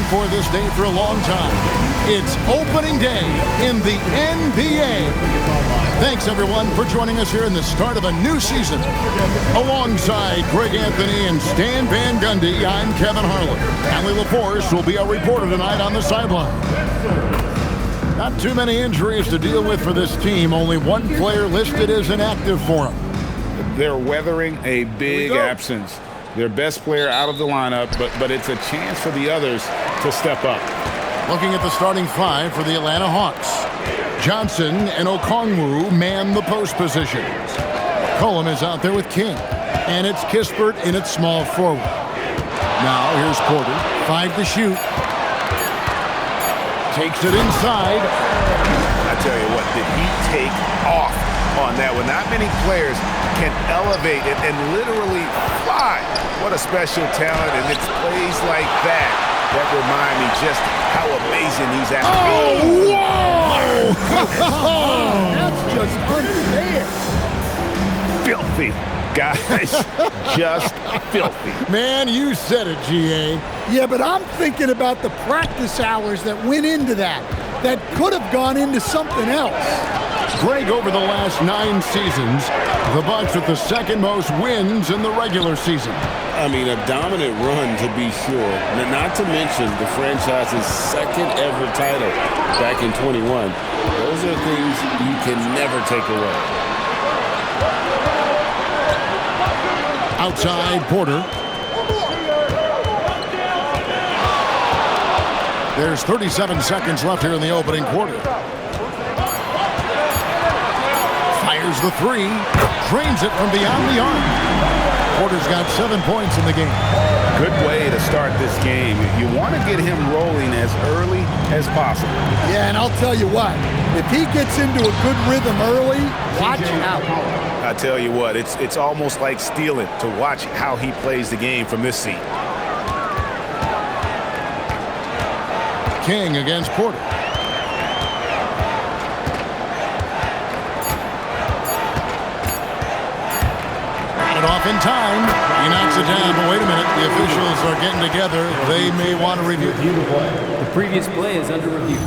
for this day for a long time. It's opening day in the NBA. Thanks, everyone, for joining us here in the start of a new season. Alongside Greg Anthony and Stan Van Gundy, I'm Kevin Harlan. Allie LaForce will be our reporter tonight on the sideline. Not too many injuries to deal with for this team. Only one player listed as inactive for them. They're weathering a big absence. Their best player out of the lineup, but it's a chance for the others to step up. Looking at the starting five for the Atlanta Hawks. Johnson and Okongwu man the post positions. Cullum is out there with King. And it's Kispert in its small forward. Now here's Porter. 5 to shoot. Takes it inside. I tell you what, did he take off on that one? Not many players can elevate it and literally fly. What a special talent, and it's plays like that that remind me just how amazing these athletes are. Oh, That's just unfair. Filthy, guys. Just filthy. man, you said it, G.A. Yeah, but I'm thinking about the practice hours that went into that could have gone into something else. Greg, over the last 9 seasons, the Bucks with the second most wins in the regular season. I mean, a dominant run to be sure. Not to mention the franchise's second ever title back in 21. Those are things you can never take away. Outside, Porter. There's 37 seconds left here in the opening quarter. Fires the 3. Drains it from beyond the arc. Porter's got 7 points in the game. Good way to start this game. You want to get him rolling as early as possible. Yeah, and I'll tell you what, if he gets into a good rhythm early, watch out. I tell you what, it's almost like stealing to watch how he plays the game from this seat. King against Porter. Got it off in time. He knocks it down, but wait a minute. The officials are getting together. They may want to review the play. The previous play is under review.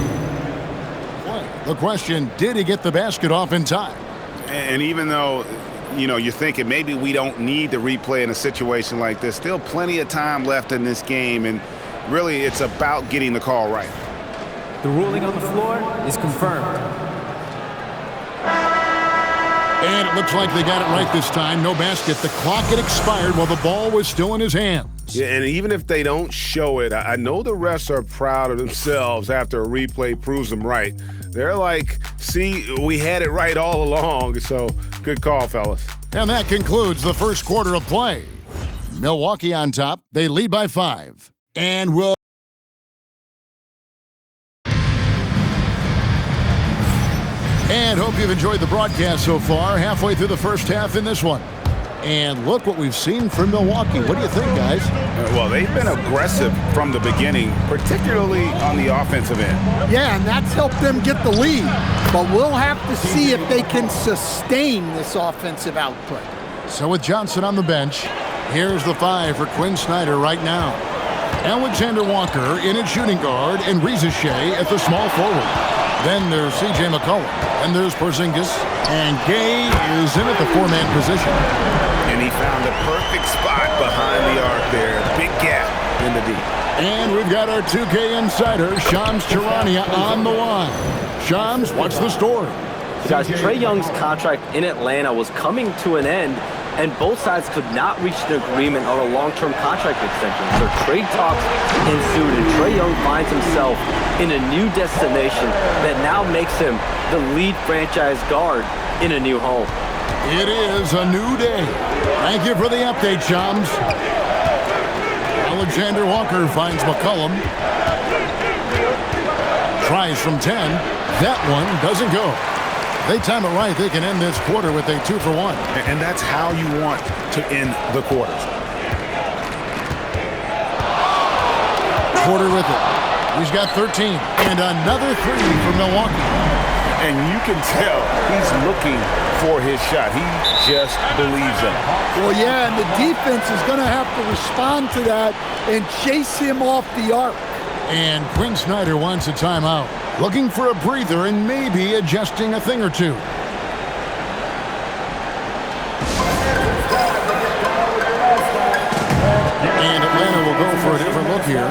The question, did he get the basket off in time? And even though, you're thinking maybe we don't need the replay in a situation like this, still plenty of time left in this game, and really it's about getting the call right. The ruling on the floor is confirmed. And it looks like they got it right this time. No basket. The clock had expired while the ball was still in his hands. Yeah, and even if they don't show it, I know the refs are proud of themselves after a replay proves them right. They're like, see, we had it right all along, so good call, fellas. And that concludes the first quarter of play. Milwaukee on top. They lead by 5. And will And hope you've enjoyed the broadcast so far. Halfway through the first half in this one. And look what we've seen from Milwaukee. What do you think, guys? Well, they've been aggressive from the beginning, particularly on the offensive end. Yeah, and that's helped them get the lead. But we'll have to see if they can sustain this offensive output. So with Johnson on the bench, here's the 5 for Quinn Snyder right now. Alexander Walker in at shooting guard and Reza Shea at the small forward. Then there's C.J. McCollum. And there's Porzingis. And Gay is in at the 4-man position. And he found the perfect spot behind the arc there. Big gap in the D. And we've got our 2K insider, Shams Charania, on the line. Shams, what's the story? Guys, Trae Young's contract in Atlanta was coming to an end, and both sides could not reach an agreement on a long-term contract extension. So trade talks ensued, and Trae Young finds himself in a new destination that now makes him the lead franchise guard in a new home. It is a new day. Thank you for the update, Shams. Alexander Walker finds McCollum. Tries from 10. That one doesn't go. They time it right, they can end this quarter with a 2-for-1. And that's how you want to end the quarters. Porter with it. He's got 13. And another 3 for Milwaukee. And you can tell he's looking for his shot. He just believes in it. Well, yeah, and the defense is going to have to respond to that and chase him off the arc. And Quinn Snyder wants a timeout. Looking for a breather and maybe adjusting a thing or two. And Atlanta will go for a different look here.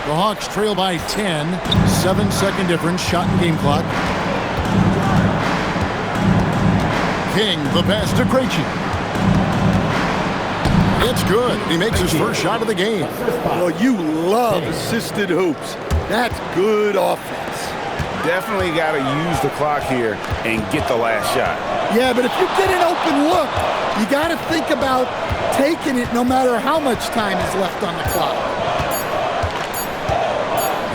The Hawks trail by 10. 7-second difference, shot and game clock. King, the pass to Krejci. It's good. He makes his first shot of the game. Well, you love assisted hoops. That's good offense. Definitely got to use the clock here and get the last shot. Yeah, but if you get an open look, you got to think about taking it no matter how much time is left on the clock.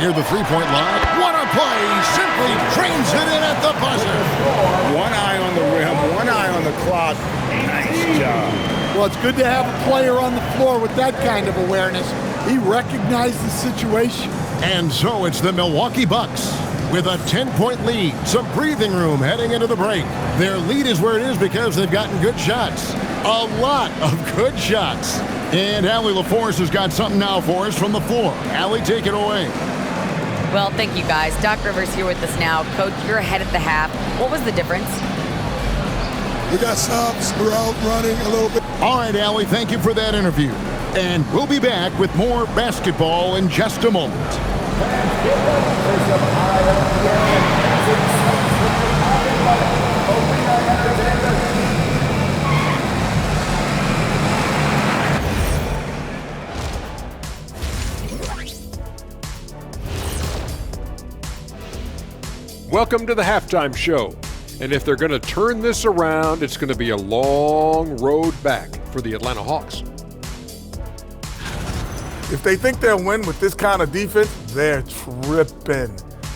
Near the three-point line. What a play! Simply trains it in at the buzzer. One eye on the rim, one eye on the clock. Nice job. Well, it's good to have a player on the floor with that kind of awareness. He recognized the situation. And so it's the Milwaukee Bucks with a 10-point lead. Some breathing room heading into the break. Their lead is where it is because they've gotten good shots. A lot of good shots. And Allie LaForce has got something now for us from the floor. Allie, take it away. Well, thank you, guys. Doc Rivers here with us now. Coach, you're ahead at the half. What was the difference? We got subs. We're out running a little bit. All right, Allie, thank you for that interview. And we'll be back with more basketball in just a moment. Welcome to the halftime show. And if they're going to turn this around, it's going to be a long road back for the Atlanta Hawks. If they think they'll win with this kind of defense, they're tripping.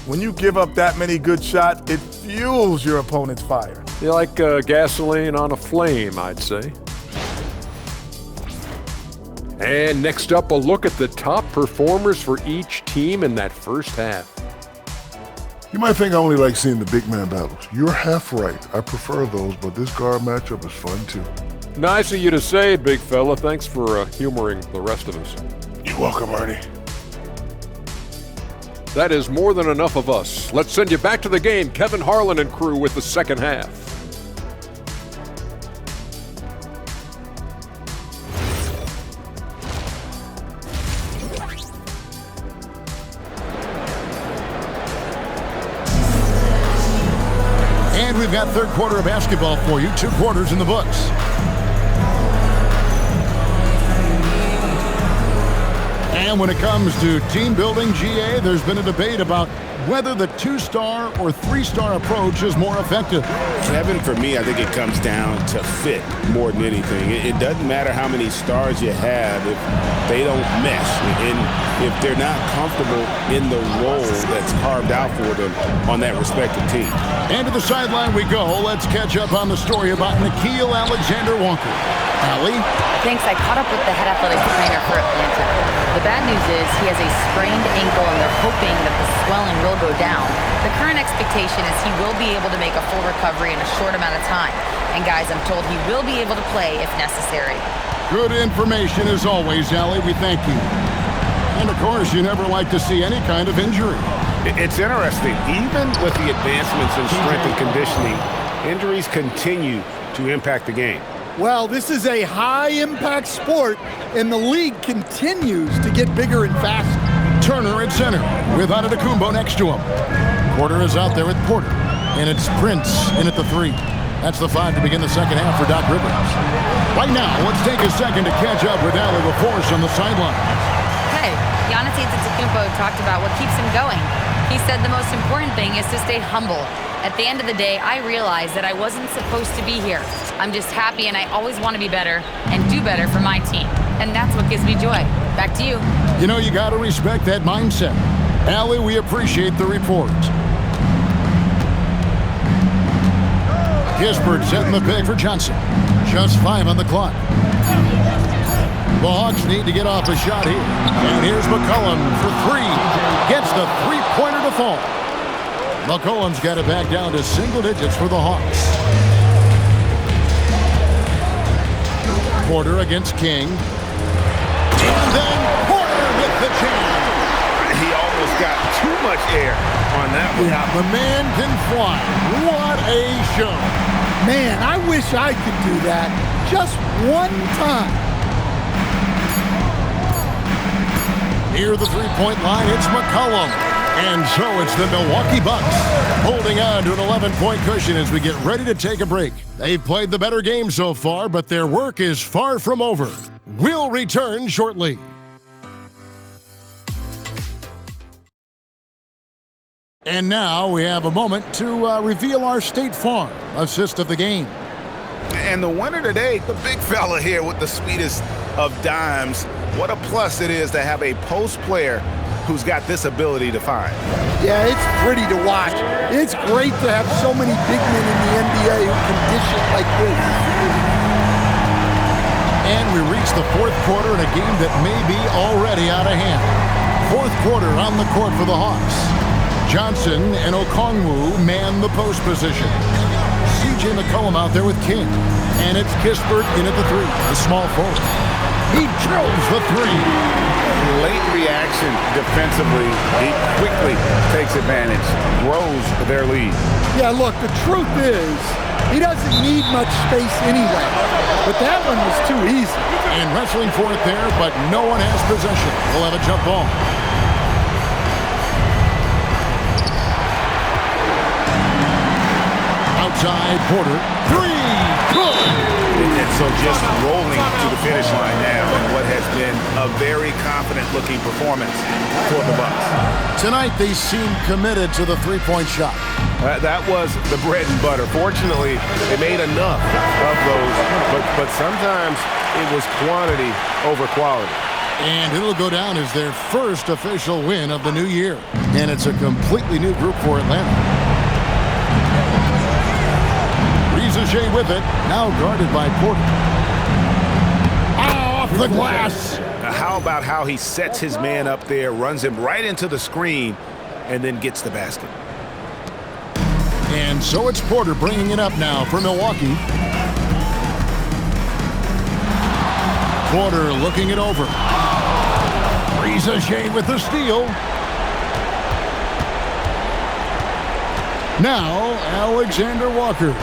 When you give up that many good shots, it fuels your opponent's fire. You're like gasoline on a flame, I'd say. And next up, a look at the top performers for each team in that first half. You might think I only like seeing the big man battles. You're half right. I prefer those, but this guard matchup is fun too. Nice of you to say, big fella. Thanks for humoring the rest of us. You're welcome, Ernie. That is more than enough of us. Let's send you back to the game. Kevin Harlan and crew with the second half. And we've got third quarter of basketball for you. 2 quarters in the books. And when it comes to team building, GA, there's been a debate about whether the 2-star or 3-star approach is more effective. Kevin, for me, I think it comes down to fit more than anything. It doesn't matter how many stars you have if they don't mesh and if they're not comfortable in the role that's carved out for them on that respective team. And to the sideline we go. Let's catch up on the story about Nickeil Alexander-Walker. Allie? Thanks. I caught up with the head athletics trainer for Atlanta. The bad news is he has a sprained ankle, and they're hoping that the swelling will go down. The current expectation is he will be able to make a full recovery in a short amount of time. And guys, I'm told he will be able to play if necessary. Good information as always, Allie. We thank you. And of course, you never like to see any kind of injury. It's interesting. Even with the advancements in strength and conditioning, injuries continue to impact the game. Well, this is a high-impact sport, and the league continues to get bigger and faster. Turner at center with Antetokounmpo next to him. Porter is out there with Porter, and it's Prince in at the 3. That's the 5 to begin the second half for Doc Rivers. Right now, let's take a second to catch up with Allie LaForce on the sideline. Hey, Giannis Antetokounmpo talked about what keeps him going. He said the most important thing is to stay humble. At the end of the day, I realized that I wasn't supposed to be here. I'm just happy, and I always want to be better and do better for my team. And that's what gives me joy. Back to you. You know, you got to respect that mindset. Allie, we appreciate the report. Kispert setting the pick for Johnson. Just 5 on the clock. The Hawks need to get off a shot here. And here's McCollum for 3. Gets the three-pointer to fall. McCollum's got it back down to single digits for the Hawks. Porter against King. And then Porter with the jam. He almost got too much air on that one. Yeah, the man can fly. What a show. Man, I wish I could do that just one time. Near the three-point line, it's McCollum. And so it's the Milwaukee Bucks holding on to an 11-point cushion as we get ready to take a break. They've played the better game so far, but their work is far from over. We'll return shortly. And now we have a moment to reveal our State Farm assist of the game. And the winner today, the big fella here with the sweetest of dimes. What a plus it is to have a post player who's got this ability to find. Yeah, it's pretty to watch. It's great to have so many big men in the NBA who can dish it like this. And we reach the fourth quarter in a game that may be already out of hand. Fourth quarter on the court for the Hawks. Johnson and Okongwu man the post position. C.J. McCollum out there with King. And it's Kispert in at the three, the small forward. He drills the three. Late reaction defensively. He quickly takes advantage, grows their lead. Yeah, look, the truth is, he doesn't need much space anyway. But that one was too easy. And wrestling for it there, but no one has possession. We'll have a jump ball. Outside, Porter. Three! Good! And so just rolling to the finish line now in what has been a very confident-looking performance for the Bucks. Tonight, they seem committed to the three-point shot. That was the bread and butter. Fortunately, they made enough of those, but sometimes it was quantity over quality. And it'll go down as their first official win of the new year. And it's a completely new group for Atlanta. Rizaje with it, now guarded by Porter. Off the glass. Now how about how he sets his man up there, runs him right into the screen, and then gets the basket. And so it's Porter bringing it up now for Milwaukee. Porter looking it over. Rizaje with the steal. Now Alexander Walker.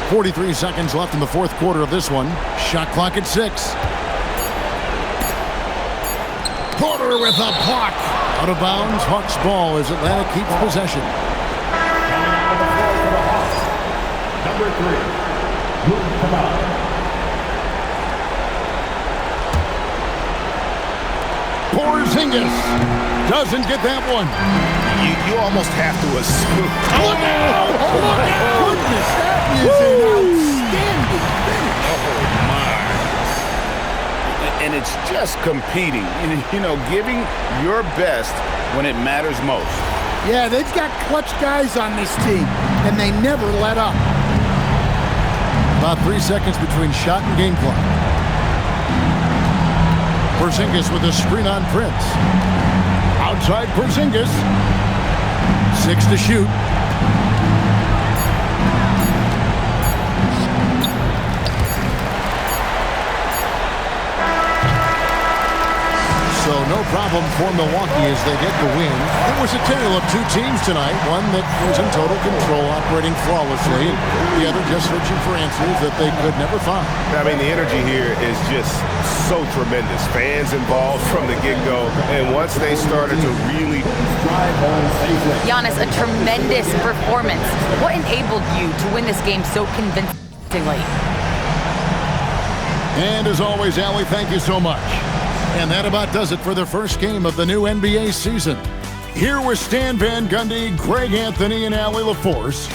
43 seconds left in the fourth quarter of this one. Shot clock at 6. Porter with a block. Out of bounds, Hawks ball as Atlanta keeps possession. Number 3, Luke Cabal. Porzingis doesn't get that one. You almost have to assume. Look out! Look out! Goodness, that is an outstanding finish. Oh, my. And it's just competing, giving your best when it matters most. Yeah, they've got clutch guys on this team, and they never let up. About 3 seconds between shot and game clock. Porzingis with a screen on Prince. Outside Porzingis. 6 to shoot. So no problem for Milwaukee as they get the win. It was a tale of two teams tonight. One that was in total control, operating flawlessly, and the other just searching for answers that they could never find. I mean, the energy here is just so tremendous. Fans involved from the get-go, and once they started to really drive home safely. Giannis, a tremendous performance. What enabled you to win this game so convincingly? And as always, Allie, thank you so much. And that about does it for the first game of the new NBA season. Here with Stan Van Gundy, Greg Anthony, and Allie LaForce.